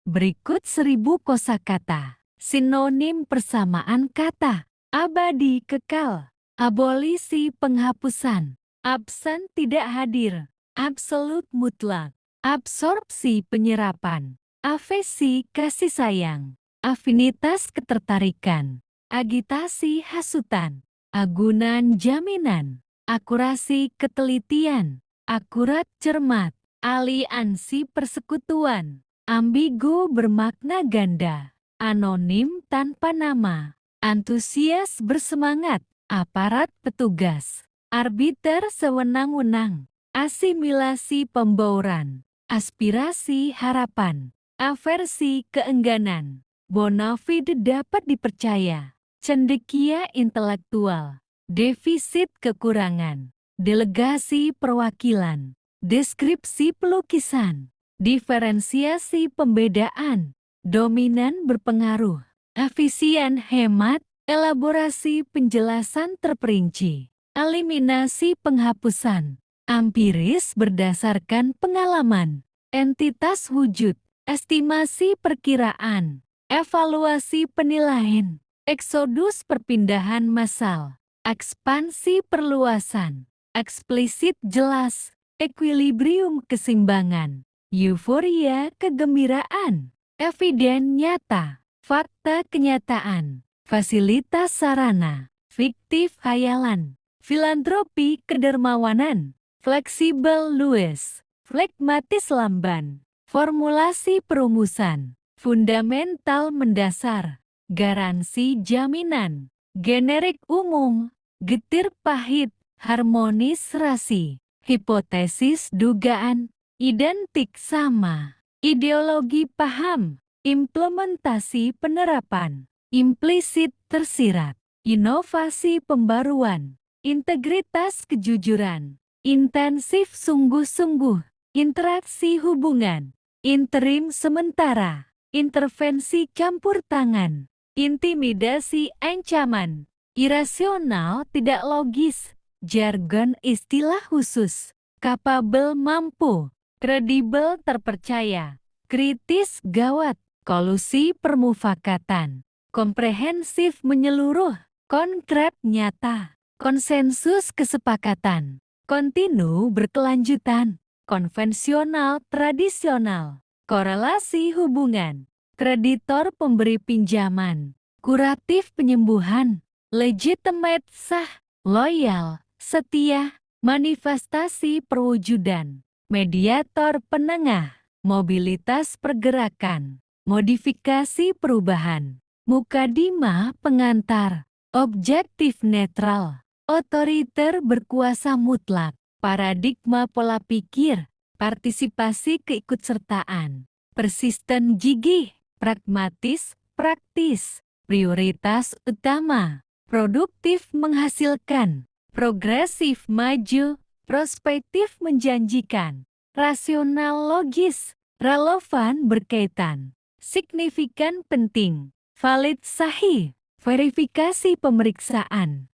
Berikut 1000 kosakata. Sinonim persamaan kata. Abadi kekal. Abolisi penghapusan. Absen tidak hadir. Absolut mutlak. Absorpsi penyerapan. Afesi kasih sayang. Afinitas ketertarikan. Agitasi hasutan. Agunan jaminan. Akurasi ketelitian. Akurat cermat. Aliansi persekutuan. Ambigu bermakna ganda. Anonim tanpa nama. Antusias bersemangat. Aparat petugas. Arbiter sewenang-wenang. Asimilasi pembauran. Aspirasi harapan. Aversi keengganan. Bonafide dapat dipercaya. Cendekia intelektual. Defisit kekurangan. Delegasi perwakilan. Deskripsi pelukisan. Diferensiasi pembedaan. Dominan berpengaruh. Efisien hemat. Elaborasi penjelasan terperinci. Eliminasi penghapusan. Empiris berdasarkan pengalaman. Entitas wujud. Estimasi perkiraan. Evaluasi penilaian. Eksodus perpindahan massal. Ekspansi perluasan. Eksplisit jelas. Equilibrium keseimbangan. Euforia kegembiraan. Eviden nyata. Fakta kenyataan. Fasilitas sarana. Fiktif hayalan. Filantropi kedermawanan. Fleksibel luwes. Flegmatis lamban. Formulasi perumusan. Fundamental mendasar. Garansi jaminan. Generik umum. Getir pahit. Harmonis rasi. Hipotesis dugaan. Identik sama. Ideologi paham. Implementasi penerapan. Implisit tersirat. Inovasi pembaruan. Integritas kejujuran. Intensif sungguh-sungguh. Interaksi hubungan. Interim sementara. Intervensi campur tangan. Intimidasi ancaman. Irasional tidak logis. Jargon istilah khusus. Kapabel mampu. Kredibel terpercaya. Kritis gawat. Kolusi permufakatan. Komprehensif menyeluruh. Konkret nyata. Konsensus kesepakatan. Kontinu berkelanjutan. Konvensional tradisional. Korelasi hubungan. Kreditor pemberi pinjaman. Kuratif penyembuhan. Legitimate sah. Loyal. Setia. Manifestasi perwujudan. Mediator penengah. Mobilitas pergerakan. Modifikasi perubahan. Mukadimah pengantar. Objektif netral. Otoriter berkuasa mutlak. Paradigma pola pikir. Partisipasi keikutsertaan. Persisten gigih. Pragmatis, praktis. Prioritas utama. Produktif menghasilkan. Progresif maju. Prospektif menjanjikan. Rasional logis. Relevan berkaitan. Signifikan penting. Valid sahih. Verifikasi pemeriksaan.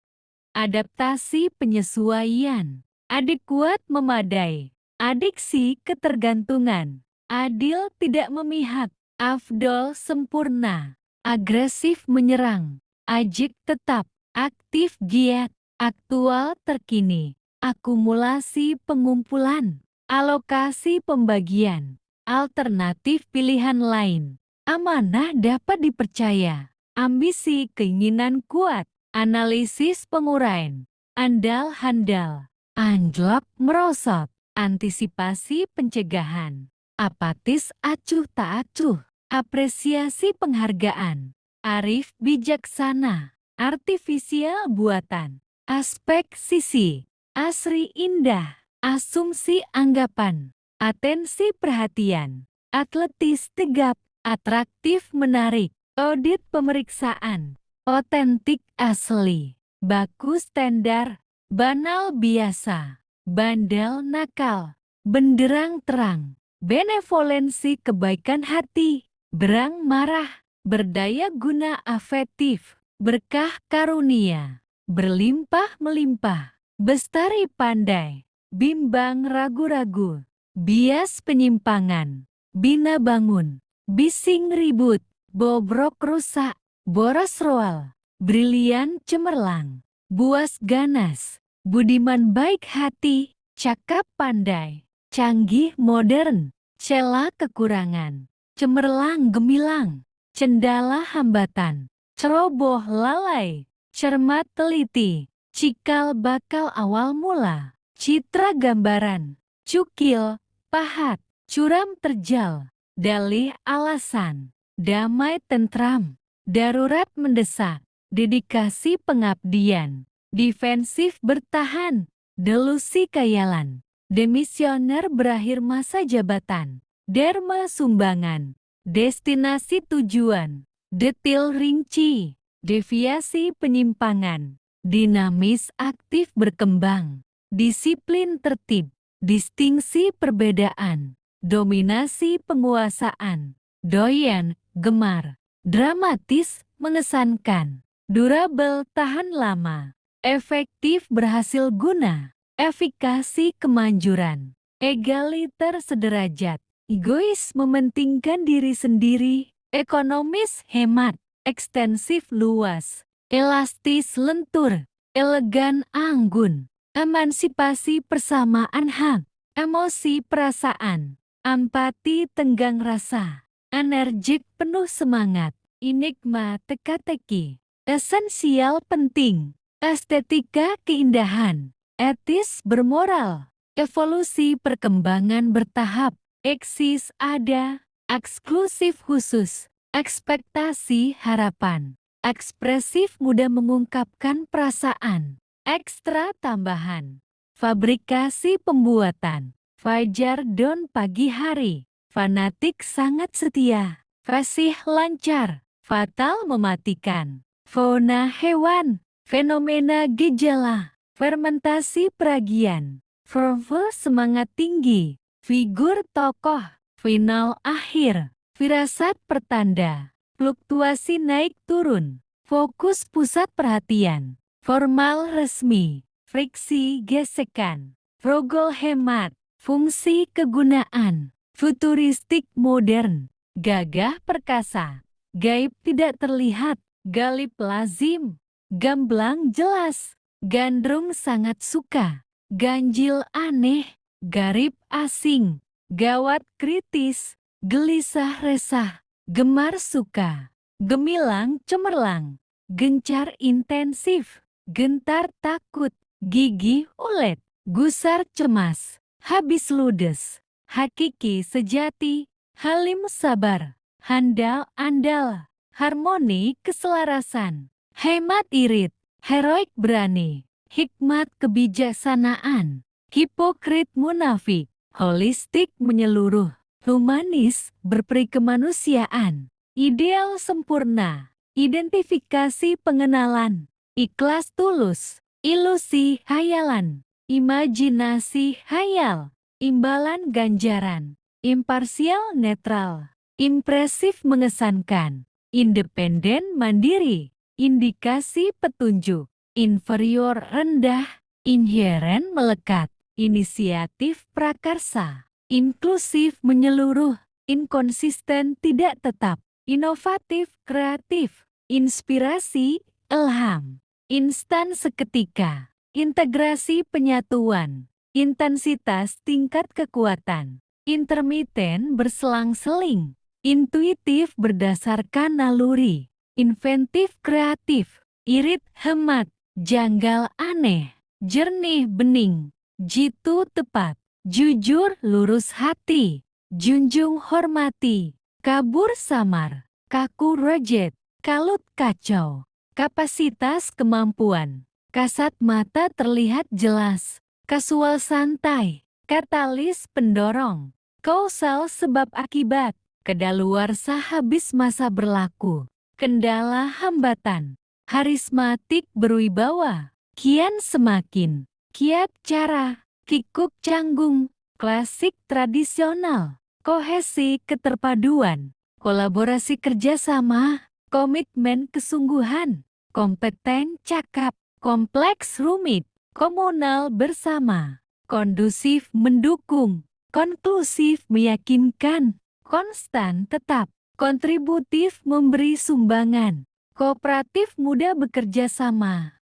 Adaptasi penyesuaian. Adekuat memadai. Adiksi ketergantungan. Adil tidak memihak. Afdol sempurna. Agresif menyerang. Ajik tetap. Aktif giat. Aktual terkini. Akumulasi pengumpulan. Alokasi pembagian. Alternatif pilihan lain. Amanah dapat dipercaya. Ambisi keinginan kuat. Analisis penguraian. Andal handal. Anjlok merosot. Antisipasi pencegahan. Apatis acuh tak acuh. Apresiasi penghargaan. Arif bijaksana. Artifisial buatan. Aspek sisi. Asri indah. Asumsi anggapan. Atensi perhatian. Atletis tegap. Atraktif menarik. Audit pemeriksaan. Otentik asli. Baku standar. Banal biasa. Bandel nakal. Benderang terang. Benevolensi kebaikan hati. Berang marah. Berdaya guna afektif. Berkah karunia. Berlimpah melimpah. Bestari pandai. Bimbang ragu-ragu. Bias penyimpangan. Bina bangun. bising ribut, bobrok rusak, boros roal, brilian cemerlang, buas ganas, budiman baik hati, cakap pandai, canggih modern, cela kekurangan, cemerlang gemilang, cendala hambatan, ceroboh lalai, cermat teliti, cikal bakal awal mula, citra gambaran, cukil, pahat, curam terjal, dalih alasan, damai tentram, darurat mendesak, dedikasi pengabdian, defensif bertahan, delusi kayalan, demisioner berakhir masa jabatan, derma sumbangan, destinasi tujuan, detil rinci, deviasi penyimpangan, dinamis aktif berkembang, disiplin tertib, distingsi perbedaan, dominasi penguasaan, doyan, gemar, dramatis, mengesankan, durable tahan lama, efektif berhasil guna, efikasi kemanjuran, egaliter sederajat, egois mementingkan diri sendiri, ekonomis hemat, ekstensif luas, elastis lentur, elegan anggun, emansipasi persamaan hak, emosi perasaan, empati tenggang rasa, energik penuh semangat, enigma teka-teki, esensial penting, estetika keindahan, etis bermoral, evolusi perkembangan bertahap, eksis ada, eksklusif khusus, ekspektasi harapan, ekspresif mudah mengungkapkan perasaan, ekstra tambahan, fabrikasi pembuatan, fajar don pagi hari, fanatik sangat setia, fasih lancar, fatal mematikan, fauna hewan, fenomena gejala, fermentasi peragian, fervor semangat tinggi, figur tokoh, final akhir, firasat pertanda, fluktuasi naik turun, fokus pusat perhatian, formal resmi, friksi gesekan, frogol hemat, fungsi kegunaan, futuristik modern, gagah perkasa, gaib tidak terlihat, galib lazim, gamblang jelas, gandrung sangat suka, ganjil aneh, garib asing, gawat kritis, gelisah resah, gemar suka, gemilang cemerlang, gencar intensif, gentar takut, gigih ulet, gusar cemas, habis ludes, hakiki sejati, halim sabar, handal andal, harmoni keselarasan, hemat irit, heroik berani, hikmat kebijaksanaan, hipokrit munafik, holistik menyeluruh, humanis berperi kemanusiaan, ideal sempurna, identifikasi pengenalan, ikhlas tulus, ilusi hayalan, imajinasi hayal, imbalan ganjaran, imparsial netral, impresif mengesankan, independen mandiri, indikasi petunjuk, inferior rendah, inheren melekat, inisiatif prakarsa, inklusif menyeluruh, inkonsisten tidak tetap, inovatif kreatif, inspirasi, ilham, instan seketika, integrasi penyatuan, intensitas tingkat kekuatan, intermiten berselang-seling, intuitif berdasarkan naluri, inventif kreatif, irit hemat, janggal aneh, jernih bening, jitu tepat, jujur lurus hati, junjung hormati, kabur samar, kaku rejet, kalut kacau, kapasitas kemampuan, kasat mata terlihat jelas, kasual santai, katalis pendorong, kausal sebab akibat, kedaluarsa habis masa berlaku, kendala hambatan, harismatik berwibawa, kian semakin, kiat cara, kikuk canggung, klasik tradisional, kohesi keterpaduan, kolaborasi kerjasama, komitmen kesungguhan, kompeten cakap, kompleks rumit, komunal bersama, kondusif mendukung, konklusif meyakinkan, konstan tetap, kontributif memberi sumbangan, kooperatif muda bekerja sama.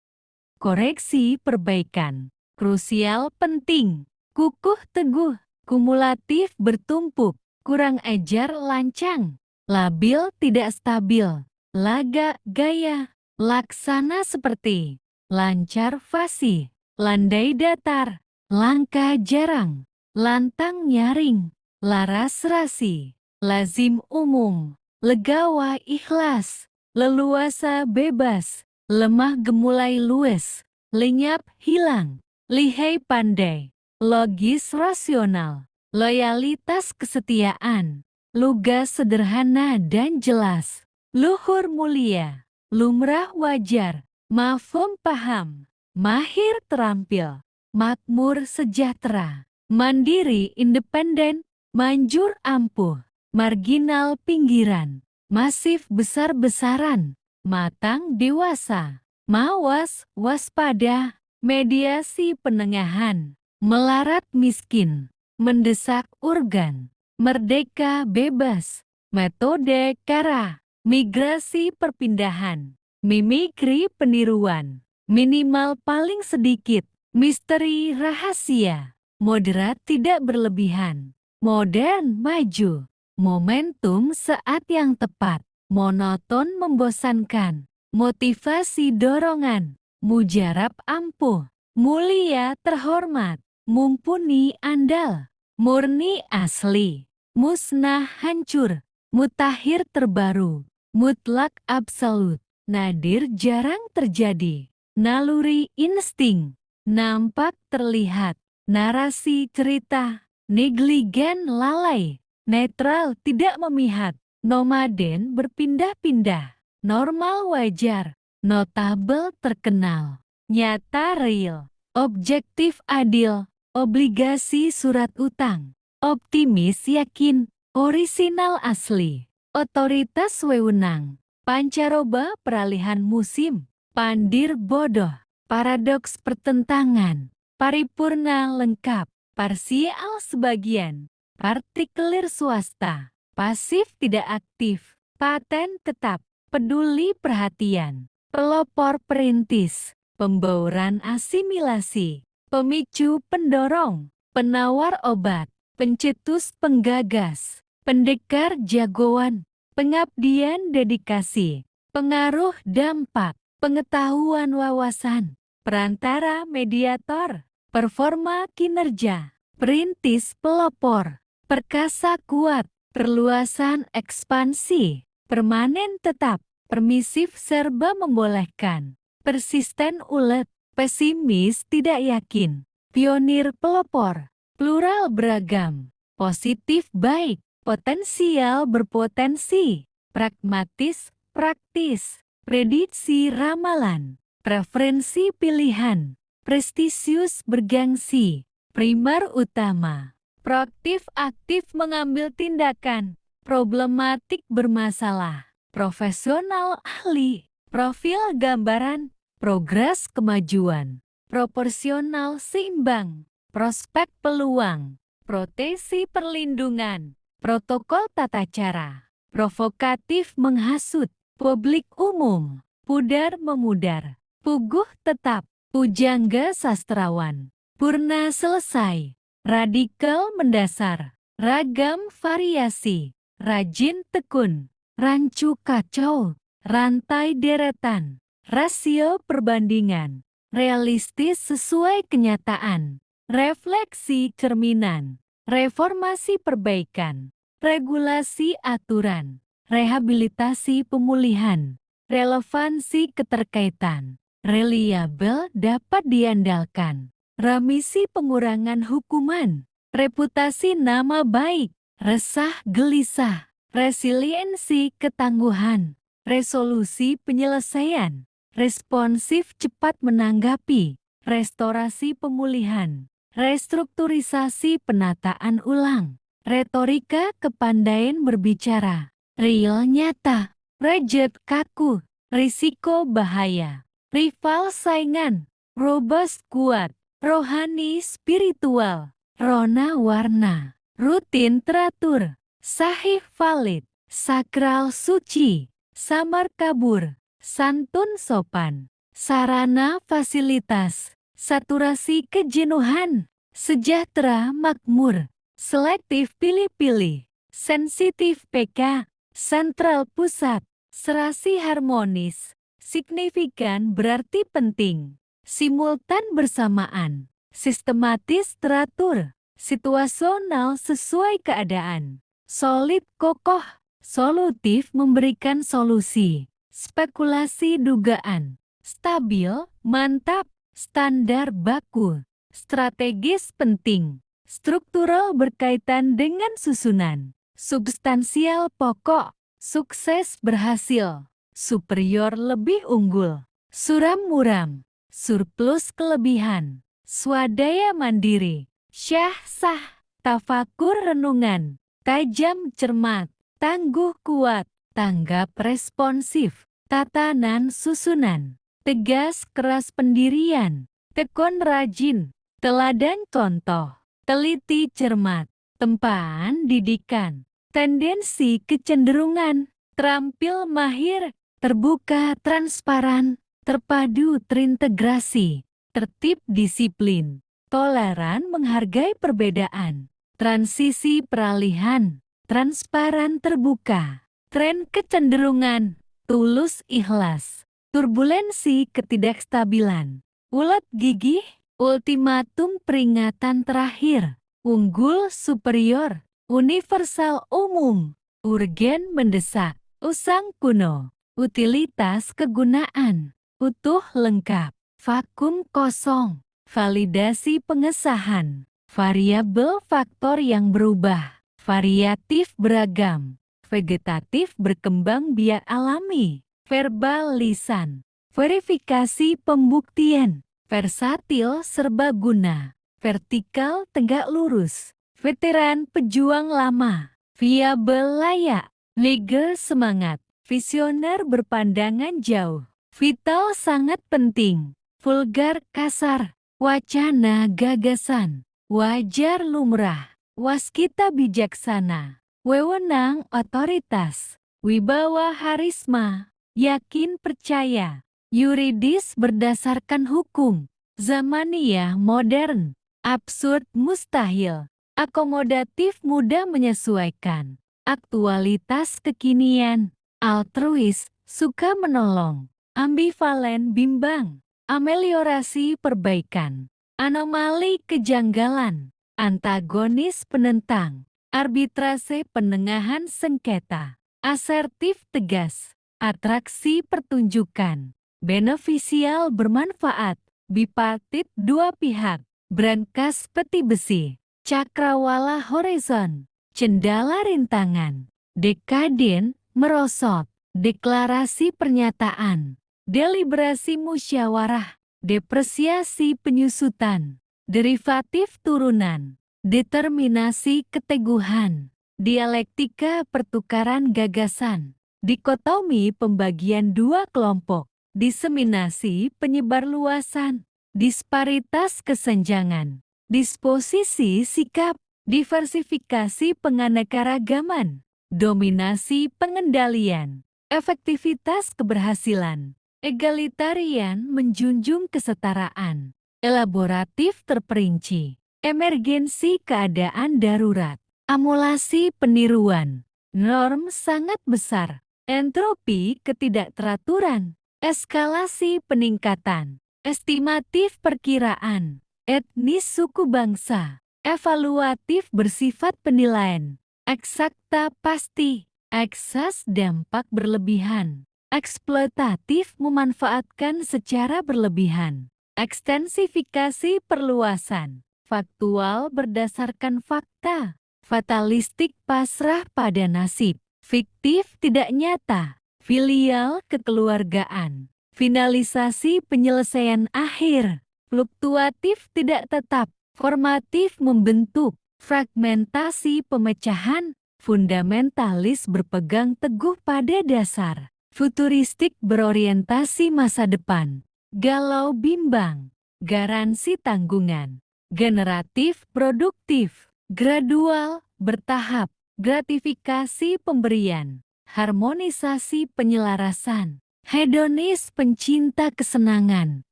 Koreksi perbaikan, krusial penting, kukuh teguh, kumulatif bertumpuk, kurang ajar lancang, labil tidak stabil, laga gaya, laksana seperti, lancar fasih, landai datar, langka jarang, lantang nyaring, laras rasi, lazim umum, legawa ikhlas, leluasa bebas, lemah gemulai luwes, lenyap hilang, lihai pandai, logis rasional, loyalitas kesetiaan, lugas sederhana dan jelas, luhur mulia, lumrah wajar, mafhum paham, mahir terampil, makmur sejahtera, mandiri independen, manjur ampuh, marginal pinggiran, masif besar-besaran, matang dewasa, mawas waspada, mediasi penengahan, melarat miskin, mendesak urgan, merdeka bebas, metode kara, migrasi perpindahan, mimikri peniruan, minimal paling sedikit, misteri rahasia, moderat tidak berlebihan, modern maju, momentum saat yang tepat, monoton membosankan, motivasi dorongan, mujarab ampuh, mulia terhormat, mumpuni andal, murni asli, musnah hancur, mutakhir terbaru, mutlak absolut, nadir jarang terjadi, naluri insting, nampak terlihat, narasi cerita, negligen lalai, netral tidak memihak, nomaden berpindah-pindah, normal wajar, notabel terkenal, nyata real, objektif adil, obligasi surat utang, optimis yakin, orisinal asli, otoritas wewenang, pancaroba peralihan musim, pandir bodoh, paradoks pertentangan, paripurna lengkap, parsial sebagian, partikelir swasta, pasif tidak aktif, paten tetap, peduli perhatian, pelopor perintis, pembauran asimilasi, pemicu pendorong, penawar obat, pencetus penggagas, pendekar jagoan, pengabdian dedikasi, pengaruh dampak, pengetahuan wawasan, perantara mediator, performa kinerja, perintis pelopor, perkasa kuat, perluasan ekspansi, permanen tetap, permisif serba membolehkan, persisten ulet, pesimis tidak yakin, pionir pelopor, plural beragam, positif baik, potensial berpotensi, pragmatis, praktis, prediksi ramalan, preferensi pilihan, prestisius bergengsi, primar utama, proaktif aktif mengambil tindakan, problematik bermasalah, profesional ahli, profil gambaran, progres kemajuan, proporsional seimbang, prospek peluang, proteksi perlindungan, protokol tata cara, provokatif menghasut, publik umum, pudar memudar, puguh tetap, pujangga sastrawan, purna selesai, radikal mendasar, ragam variasi, rajin tekun, rancu kacau, rantai deretan, rasio perbandingan, realistis sesuai kenyataan, refleksi cerminan, reformasi perbaikan, regulasi aturan, rehabilitasi pemulihan, relevansi keterkaitan, reliabel dapat diandalkan, remisi pengurangan hukuman, reputasi nama baik, resah gelisah, resiliensi ketangguhan, resolusi penyelesaian, responsif cepat menanggapi, restorasi pemulihan, restrukturisasi penataan ulang, retorika kepandaian berbicara, real nyata, rejet kaku, risiko bahaya, rival saingan, robust kuat, rohani spiritual, rona warna, rutin teratur, sahih valid, sakral suci, samar kabur, santun sopan, sarana fasilitas, saturasi kejenuhan, sejahtera makmur, selektif pilih-pilih, sensitif PK, sentral pusat, serasi harmonis, signifikan berarti penting, simultan bersamaan, sistematis teratur, situasional sesuai keadaan, solid kokoh, solutif memberikan solusi, spekulasi dugaan, stabil, mantap, standar baku, strategis penting, struktural berkaitan dengan susunan, substansial pokok, sukses berhasil, superior lebih unggul, suram muram, surplus kelebihan, swadaya mandiri, syah sah, tafakur renungan, tajam cermat, tangguh kuat, tanggap responsif, tatanan susunan, tegas keras pendirian, tekun rajin, teladan contoh, teliti cermat, tempaan didikan, tendensi kecenderungan, terampil mahir, terbuka transparan, terpadu terintegrasi, tertib disiplin, toleran menghargai perbedaan, transisi peralihan, transparan terbuka, tren kecenderungan, tulus ikhlas, turbulensi ketidakstabilan, ulet gigih, ultimatum peringatan terakhir, unggul superior, universal umum, urgen mendesak, usang kuno, utilitas kegunaan, utuh lengkap, vakum kosong, validasi pengesahan, variabel faktor yang berubah, variatif beragam, vegetatif berkembang biak alami, verbal lisan, verifikasi pembuktian, versatil serbaguna, vertikal tegak lurus, veteran pejuang lama, viabel layak, legal semangat, visioner berpandangan jauh, vital sangat penting, vulgar kasar, wacana gagasan, wajar lumrah, waskita bijaksana, wewenang otoritas, wibawa harisma, yakin percaya, yuridis berdasarkan hukum, zamaniyah modern, absurd mustahil, akomodatif mudah menyesuaikan, aktualitas kekinian, altruis, suka menolong, ambivalen bimbang, ameliorasi perbaikan, anomali kejanggalan, antagonis penentang, arbitrase penengahan sengketa, asertif tegas, atraksi pertunjukan, benefisial bermanfaat, bipartit dua pihak, brankas peti besi, cakrawala horizon, cendala rintangan, dekaden, merosot, deklarasi pernyataan, deliberasi musyawarah, depresiasi penyusutan, derivatif turunan, determinasi keteguhan, dialektika pertukaran gagasan, dikotomi pembagian dua kelompok, diseminasi penyebarluasan, disparitas kesenjangan, disposisi sikap, diversifikasi penganekaragaman, dominasi pengendalian, efektivitas keberhasilan, egalitarian menjunjung kesetaraan, elaboratif terperinci, emergensi keadaan darurat, amulasi peniruan, norm sangat besar, entropi ketidakteraturan, eskalasi peningkatan, estimatif perkiraan, etnis suku bangsa, evaluatif bersifat penilaian, eksakta pasti, eksas dampak berlebihan, eksploitatif memanfaatkan secara berlebihan. Ekstensifikasi perluasan, faktual berdasarkan fakta, fatalistik pasrah pada nasib, fiktif tidak nyata, filial kekeluargaan, finalisasi penyelesaian akhir, fluktuatif tidak tetap, formatif membentuk, fragmentasi pemecahan, fundamentalis berpegang teguh pada dasar, futuristik berorientasi masa depan. Galau bimbang, garansi tanggungan, generatif produktif, gradual, bertahap, gratifikasi pemberian, harmonisasi penyelarasan, hedonis pencinta kesenangan,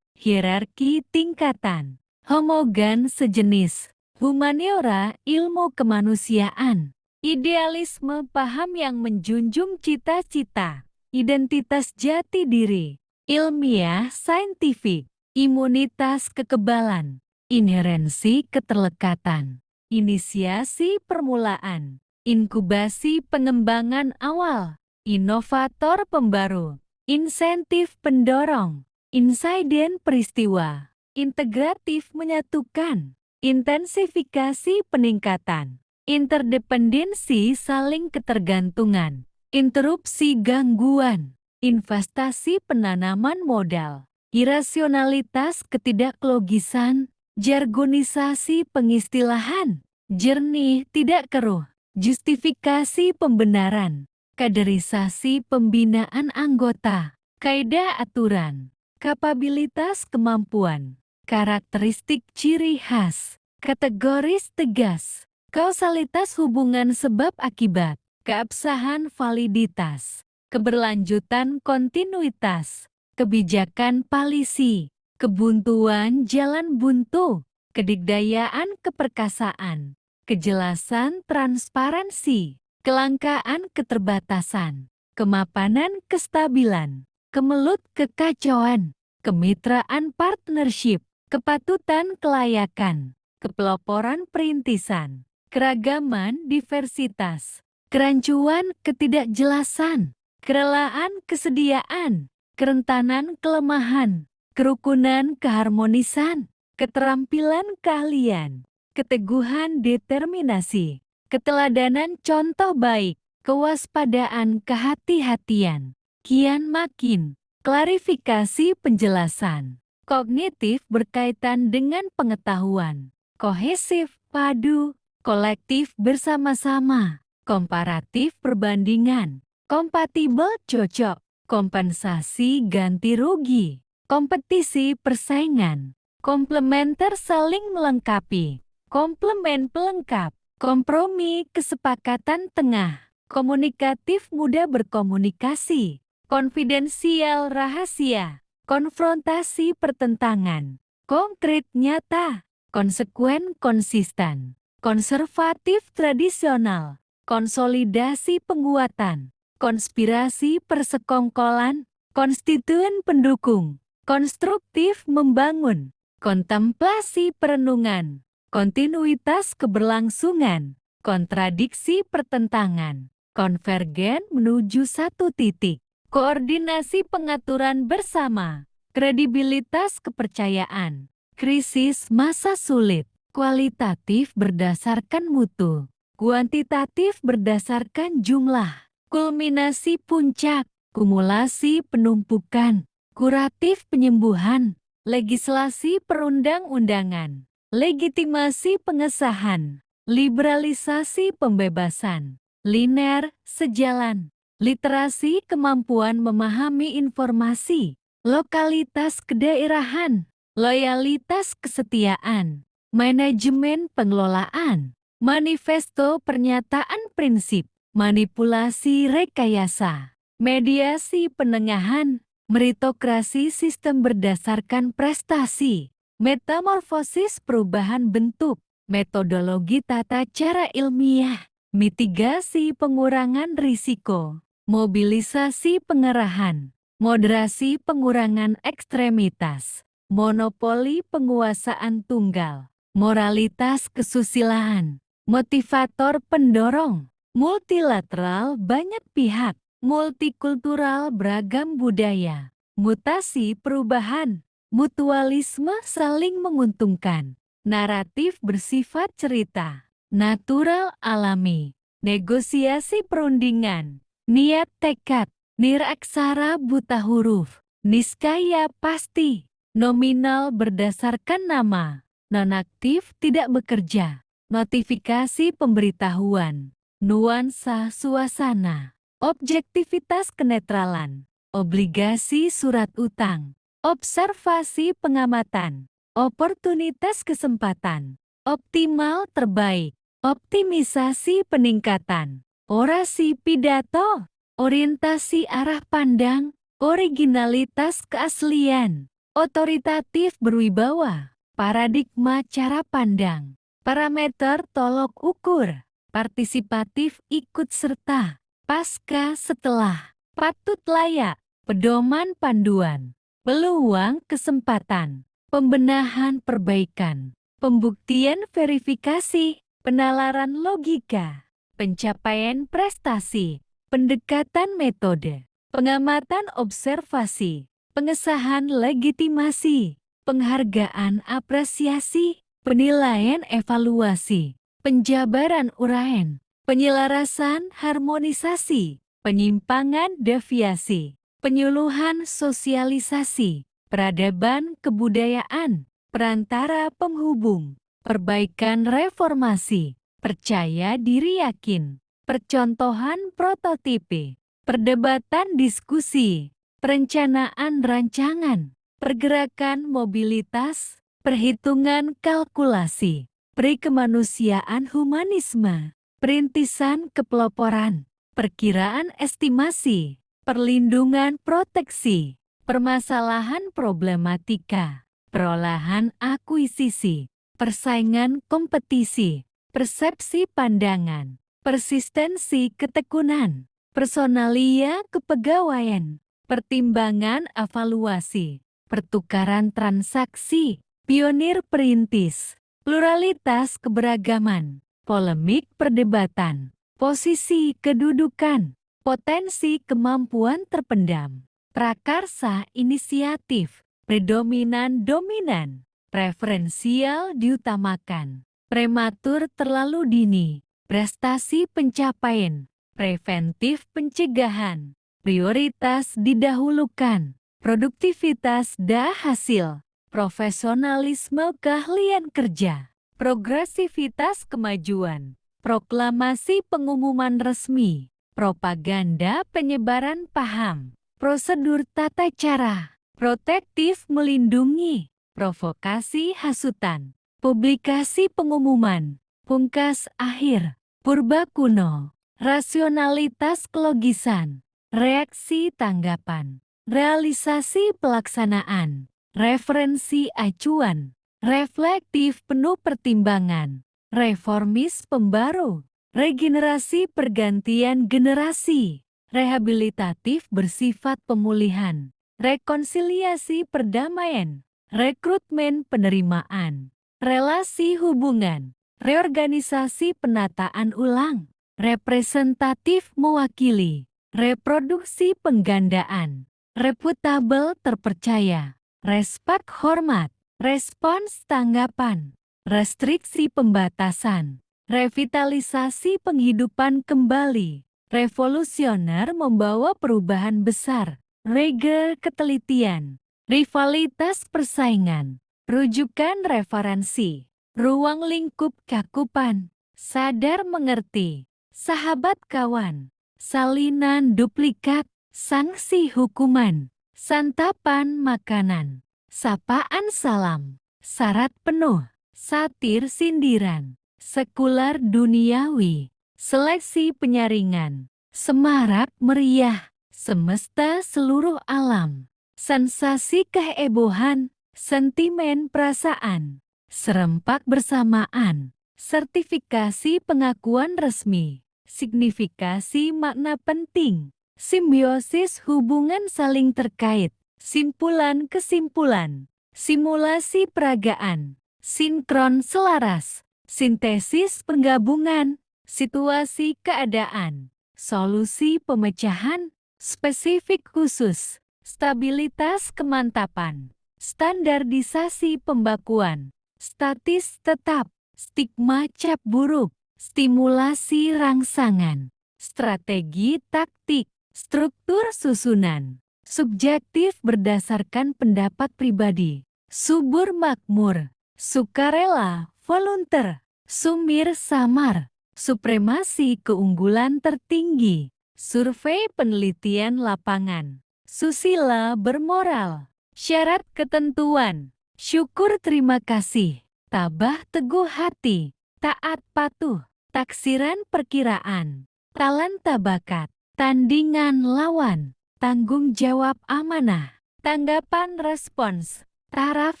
hierarki tingkatan, homogen sejenis, humaniora ilmu kemanusiaan, idealisme paham yang menjunjung cita-cita, identitas jati diri, ilmiah saintifik, imunitas kekebalan, inherensi keterlekatan, inisiasi permulaan, inkubasi pengembangan awal, inovator pembaru, insentif pendorong, insiden peristiwa, integratif menyatukan, intensifikasi peningkatan, interdependensi saling ketergantungan, interupsi gangguan, investasi penanaman modal, irasionalitas ketidaklogisan, jargonisasi pengistilahan, jernih tidak keruh, justifikasi pembenaran, kaderisasi pembinaan anggota, kaidah aturan, kapabilitas kemampuan, karakteristik ciri khas, kategoris tegas, kausalitas hubungan sebab akibat, keabsahan validitas, keberlanjutan kontinuitas, kebijakan palisi, kebuntuan jalan buntu, kedikdayaan keperkasaan, kejelasan transparansi, kelangkaan keterbatasan, kemapanan kestabilan, kemelut kekacauan, kemitraan partnership, kepatutan kelayakan, kepeloporan perintisan, keragaman diversitas, kerancuan ketidakjelasan, kerelaan kesediaan, kerentanan kelemahan, kerukunan keharmonisan, keterampilan keahlian, keteguhan determinasi, keteladanan contoh baik, kewaspadaan kehati-hatian, kian makin, klarifikasi penjelasan, kognitif berkaitan dengan pengetahuan, kohesif padu, kolektif bersama-sama, komparatif perbandingan, kompatibel cocok, kompensasi ganti rugi, kompetisi persaingan, komplementer saling melengkapi, komplement pelengkap, kompromi kesepakatan tengah, komunikatif mudah berkomunikasi, konfidensial rahasia, konfrontasi pertentangan, konkret nyata, konsekuen konsisten, konservatif tradisional, konsolidasi penguatan, konspirasi persekongkolan, konstituen pendukung, konstruktif membangun, kontemplasi perenungan, kontinuitas keberlangsungan, kontradiksi pertentangan, konvergen menuju satu titik, koordinasi pengaturan bersama, kredibilitas kepercayaan, krisis masa sulit, kualitatif berdasarkan mutu, kuantitatif berdasarkan jumlah, kulminasi puncak, kumulasi penumpukan, kuratif penyembuhan, legislasi perundang-undangan, legitimasi pengesahan, liberalisasi pembebasan, linear sejalan, literasi kemampuan memahami informasi, lokalitas kedaerahan, loyalitas kesetiaan, manajemen pengelolaan, manifesto pernyataan prinsip, manipulasi rekayasa, mediasi penengahan, meritokrasi sistem berdasarkan prestasi, metamorfosis perubahan bentuk, metodologi tata cara ilmiah, mitigasi pengurangan risiko, mobilisasi pengerahan, moderasi pengurangan ekstremitas, monopoli penguasaan tunggal, moralitas kesusilaan, motivator pendorong, multilateral banyak pihak, multikultural beragam budaya, mutasi perubahan, mutualisme saling menguntungkan, naratif bersifat cerita, natural alami, negosiasi perundingan, niat tekad, niraksara buta huruf, niskaya pasti, nominal berdasarkan nama, nonaktif tidak bekerja, notifikasi pemberitahuan, nuansa suasana, objektivitas kenetralan, obligasi surat utang, observasi pengamatan, oportunitas kesempatan, optimal terbaik, Optimisasi peningkatan. Orasi pidato. Orientasi arah pandang. Originalitas keaslian. Otoritatif berwibawa. Paradigma cara pandang. Parameter tolok ukur. Partisipatif ikut serta. Pasca setelah. Patut layak. Pedoman panduan. Peluang kesempatan. Pembenahan perbaikan. Pembuktian verifikasi. Penalaran logika. Pencapaian prestasi. Pendekatan metode. Pengamatan observasi. Pengesahan legitimasi. Penghargaan apresiasi. Penilaian evaluasi. Penjabaran uraian. Penyelarasan harmonisasi. Penyimpangan deviasi. Penyuluhan sosialisasi. Peradaban kebudayaan. Perantara penghubung. Perbaikan reformasi. Percaya diri yakin. Percontohan prototipe. Perdebatan diskusi. Perencanaan rancangan. Pergerakan mobilitas. Perhitungan kalkulasi. Perikemanusiaan humanisme. Perintisan kepeloporan. Perkiraan estimasi. Perlindungan proteksi. Permasalahan problematika. Perolahan akuisisi. Persaingan kompetisi. Persepsi pandangan. Persistensi ketekunan. Personalia kepegawaian. Pertimbangan evaluasi. Pertukaran transaksi. Pionir perintis. Pluralitas keberagaman. Polemik perdebatan. Posisi kedudukan. Potensi kemampuan terpendam. Prakarsa inisiatif. Predominan dominan. Preferensial diutamakan. Prematur terlalu dini. Prestasi pencapaian. Preventif pencegahan. Prioritas didahulukan. Produktivitas hasil. Profesionalisme keahlian kerja. Progresivitas kemajuan. Proklamasi pengumuman resmi. Propaganda penyebaran paham. Prosedur tata cara. Protektif melindungi. Provokasi hasutan. Publikasi pengumuman. Pungkas akhir. Purba kuno. Rasionalitas kelogisan. Reaksi tanggapan. Realisasi pelaksanaan. Referensi acuan. Reflektif penuh pertimbangan. Reformis pembaru. Regenerasi pergantian generasi. Rehabilitatif bersifat pemulihan. Rekonsiliasi perdamaian. Rekrutmen penerimaan. Relasi hubungan. Reorganisasi penataan ulang. Representatif mewakili. Reproduksi penggandaan. Reputabel terpercaya. Respek hormat. Respons tanggapan. Restriksi pembatasan. Revitalisasi penghidupan kembali. Revolusioner membawa perubahan besar. Rege ketelitian. Rivalitas persaingan. Rujukan referensi. Ruang lingkup cakupan. Sadar mengerti. Sahabat kawan. Salinan duplikat. Sanksi hukuman. Santapan makanan. Sapaan salam. Syarat penuh. Satir sindiran. Sekular duniawi. Seleksi penyaringan. Semarak meriah. Semesta seluruh alam. Sensasi kehebohan. Sentimen perasaan. Serempak bersamaan. Sertifikasi pengakuan resmi. Signifikasi makna penting. Simbiosis hubungan saling terkait. Simpulan kesimpulan. Simulasi peragaan. Sinkron selaras. Sintesis penggabungan. Situasi keadaan. Solusi pemecahan. Spesifik khusus. Stabilitas kemantapan. Standarisasi pembakuan. Statis tetap. Stigma cap buruk. Stimulasi rangsangan. Strategi taktik. Struktur susunan. Subjektif berdasarkan pendapat pribadi. Subur makmur. Sukarela, volunteer. Sumir samar. Supremasi keunggulan tertinggi. Survei penelitian lapangan. Susila bermoral. Syarat ketentuan. Syukur terima kasih. Tabah teguh hati. Taat patuh. taksiran perkiraan, talenta bakat, tandingan lawan, tanggung jawab amanah, tanggapan respons, taraf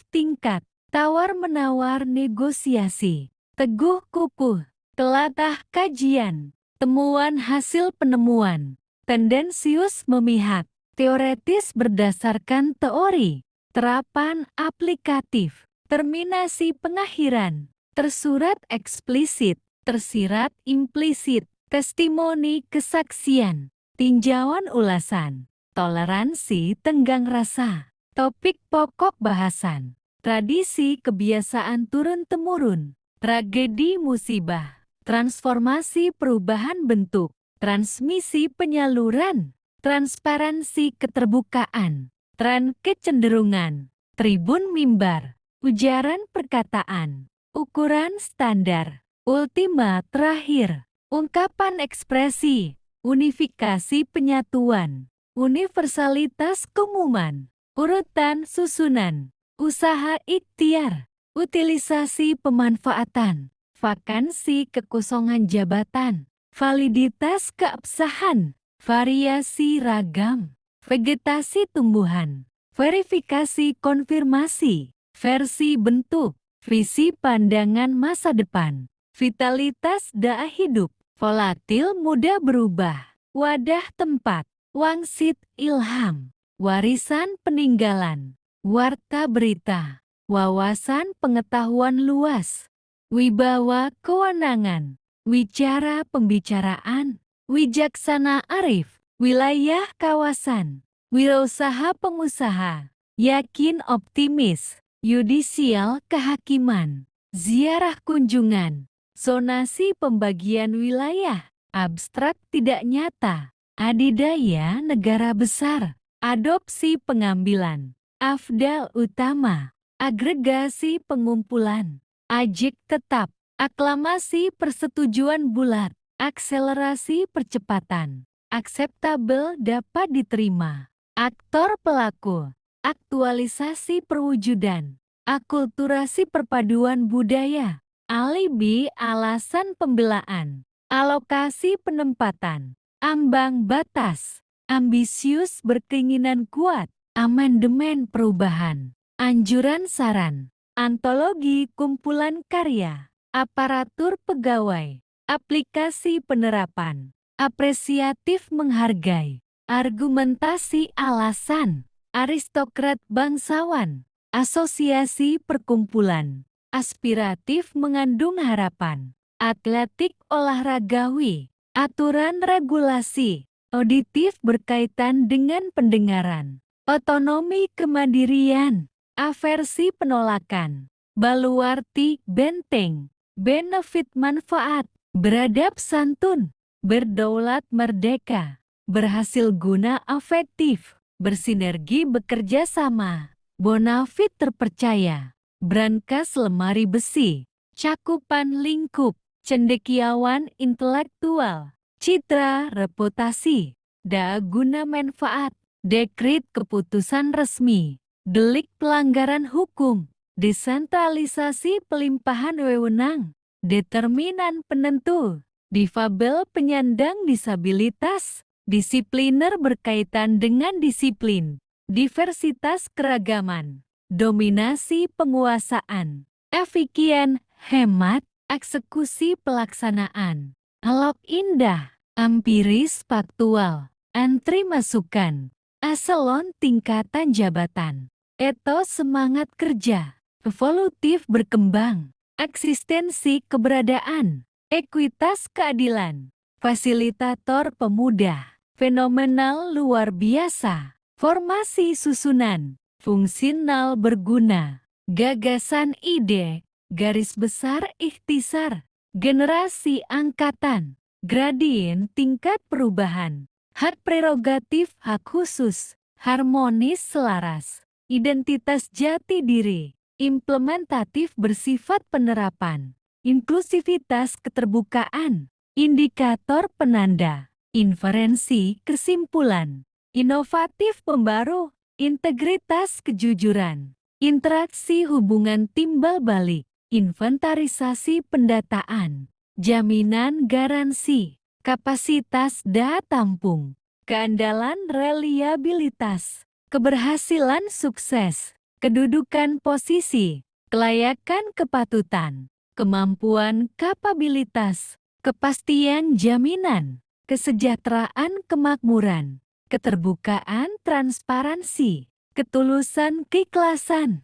tingkat, tawar-menawar negosiasi, teguh kukuh, telatah kajian, temuan hasil penemuan, tendensius memihak, teoretis berdasarkan teori, terapan aplikatif, terminasi pengakhiran, tersurat eksplisit, tersirat implisit, testimoni kesaksian, tinjauan ulasan, toleransi tenggang rasa, topik pokok bahasan, tradisi kebiasaan turun-temurun, tragedi musibah, transformasi perubahan bentuk, transmisi penyaluran, transparansi keterbukaan, tren kecenderungan, tribun mimbar, ujaran perkataan, ukuran standar, ultima terakhir, ungkapan ekspresi, unifikasi penyatuan, universalitas keumuman, urutan susunan, usaha ikhtiar, utilisasi pemanfaatan, vakansi kekosongan jabatan, validitas keabsahan, variasi ragam, vegetasi tumbuhan, verifikasi konfirmasi, versi bentuk, visi pandangan masa depan, vitalitas daya hidup, volatil mudah berubah, wadah tempat, wangsit ilham, warisan peninggalan, warta berita, wawasan pengetahuan luas, wibawa kewenangan, wicara pembicaraan, wijaksana arif, wilayah kawasan, wirausaha pengusaha, yakin optimis, yudisial kehakiman, ziarah kunjungan, zonasi pembagian wilayah, abstrak tidak nyata, adidaya negara besar, adopsi pengambilan, afdal utama, agregasi pengumpulan, ajik tetap, aklamasi persetujuan bulat, akselerasi percepatan, akseptabel dapat diterima, aktor pelaku, aktualisasi perwujudan, akulturasi perpaduan budaya, alibi alasan pembelaan, alokasi penempatan, ambang batas, ambisius berkeinginan kuat, amandemen perubahan, anjuran saran, antologi kumpulan karya, aparatur pegawai, aplikasi penerapan, apresiatif menghargai, argumentasi alasan, aristokrat bangsawan, asosiasi perkumpulan, aspiratif mengandung harapan, atletik olahragawi, aturan regulasi, auditif berkaitan dengan pendengaran, otonomi kemandirian, aversi penolakan, baluarti benteng, benefit manfaat, beradab santun, berdaulat merdeka, berhasil guna afektif, bersinergi bekerja sama, bonafit terpercaya, brankas lemari besi, cakupan lingkup, cendekiawan intelektual, citra reputasi, daya guna manfaat, dekrit keputusan resmi, delik pelanggaran hukum, desentralisasi pelimpahan wewenang, determinan penentu, difabel penyandang disabilitas, disipliner berkaitan dengan disiplin, diversitas keragaman, dominasi penguasaan, efisien, hemat, eksekusi pelaksanaan, alok indah, empiris faktual, antri masukan, eselon tingkatan jabatan, etos semangat kerja, evolutif berkembang, eksistensi keberadaan, ekuitas keadilan, fasilitator pemuda, fenomenal luar biasa, formasi susunan, fungsional berguna, gagasan ide, garis besar ikhtisar, generasi angkatan, gradien tingkat perubahan, hak prerogatif hak khusus, harmonis selaras, identitas jati diri, implementatif bersifat penerapan, inklusivitas keterbukaan, indikator penanda, inferensi kesimpulan, inovatif pembaru, integritas kejujuran, interaksi hubungan timbal balik, inventarisasi pendataan, jaminan garansi, kapasitas daya tampung, keandalan reliabilitas, keberhasilan sukses, kedudukan posisi, kelayakan kepatutan, kemampuan kapabilitas, kepastian jaminan, kesejahteraan kemakmuran, keterbukaan transparansi, ketulusan keikhlasan,